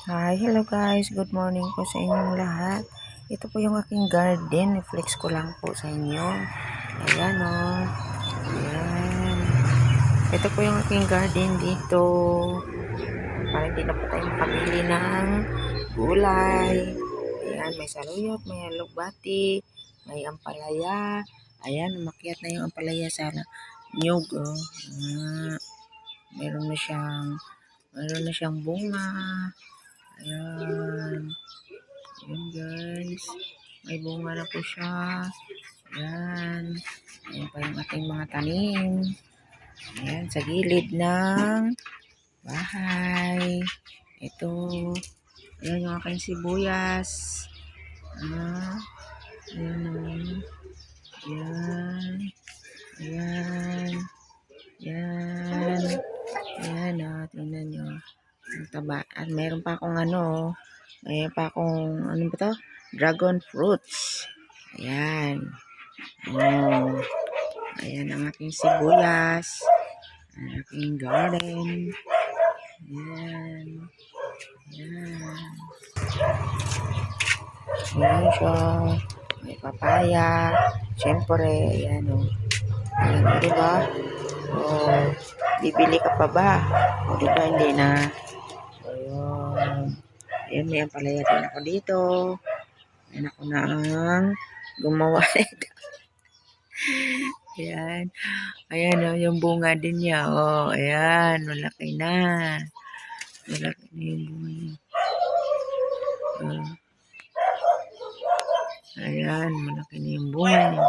Hi, hello guys. Good morning po sa inyong lahat. Ito po yung aking garden. I-flex ko lang po sa inyo. Ayan o. Ayan. Ito po yung aking garden dito. Para hindi na po tayo makabili ng gulay. Ayan, may saluyot, may alugbati, may ampalaya. Ayan, umakyat na yung ampalaya sa nyug. Oh. Meron na siyang bunga. Ayan. Ayan guys. May bunga na po siya. Ayan. Ayan pa yung ating mga tanim. Ayan. Sa gilid ng bahay. Ito. Ayan yung aking sibuyas. Ayan. Ayan. Ayan. Ayan. Ayan o. Tingnan nyo. Ang taba. At mayroon pa akong mayroon pa akong, ano ba to? Dragon fruits. Ayan. Oh. Ayan ang aking sibuyas. Ang aking garden. Ayan. Ayan. Ayan siya. May papaya. Siyempre, ayan o. Ayan, diba? Oh, bibili ka pa ba? O, diba hindi na? Ayan. Ayan, may ampalaya din ako dito. Ayan ako na ang gumawa nito. Ayan. Ayan o, yung bunga din niya. O, ayan. Malaki na. Malaki na yung bunga niya. Ayan. Malaki na yung bunga niya.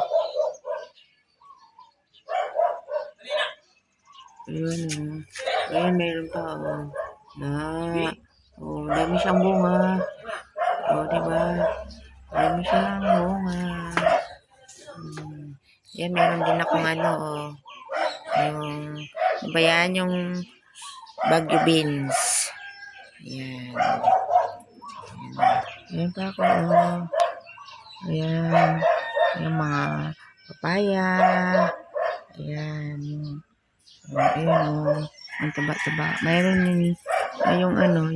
Ayan o. Ayan, mayroon pa o. O, dami siyang bunga. O, diba? Dami siyang bunga. Yan, meron din akong yung ba yan, yung Baguio beans. Ayan. Ayan pa ako. Ayan. Yung mga papaya. Ayan. Ayan. Ang taba-taba. Mayroon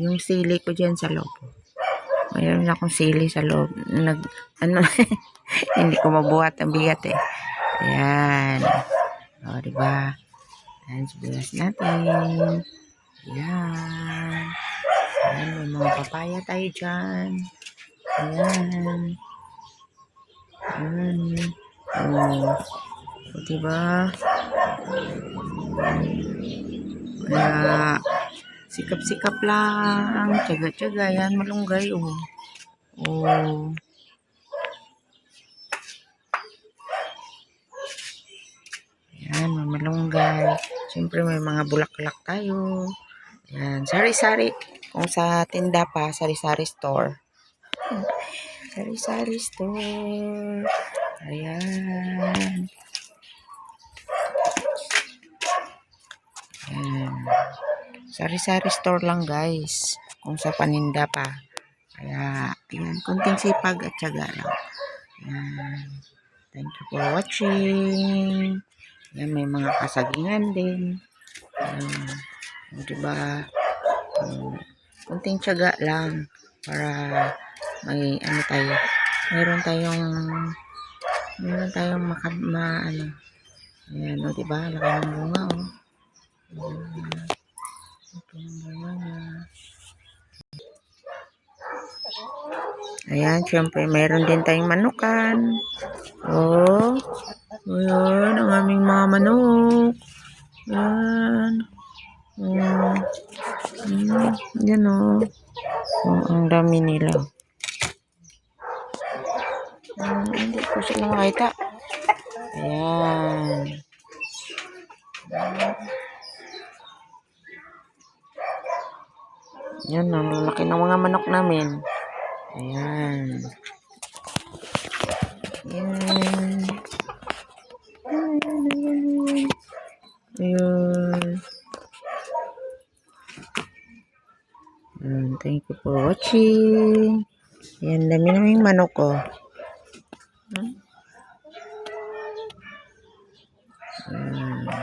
yung sili ko dyan sa loob. Mayroon akong sili sa loob. Hindi ko mabuhat ang bigat eh. Ayan. O, diba? Ayan, sibuyas natin. Ayan. Ayan, may mga papaya tayo dyan. Ayan. Ayan. O, diba? Kaya, sikap-sikap lang. Tsaga-tsaga. Ayan, malunggay. O. Ayan, may malunggay. Siyempre, may mga bulaklak tayo. Ayan, sari-sari. Kung sa tinda pa, sari-sari store. Sari-sari store. Ayan. Ayan. Sari-sari store lang guys. Kung sa paninda pa. Kaya, ayan, kunting sipag at syaga lang. Ayan. Thank you for watching. Ayan, may mga kasagingan din. Ayan. O, diba? Kunting tiyaga lang para may tayo. Meron tayong Ayan, o, diba? Laki ng bunga, o. Ito yung bunga niya. Ayan, syempre, meron din tayong manukan. Oh, ayan, ang aming mga manok. Ayan. Yan o. Ang dami nila. Hindi ko sila makita. Ayan. Yan, ang laki ng mga manok namin. Ayan. Ayan. Ayan. Thank you for watching. Ayan, dami naming manok ko.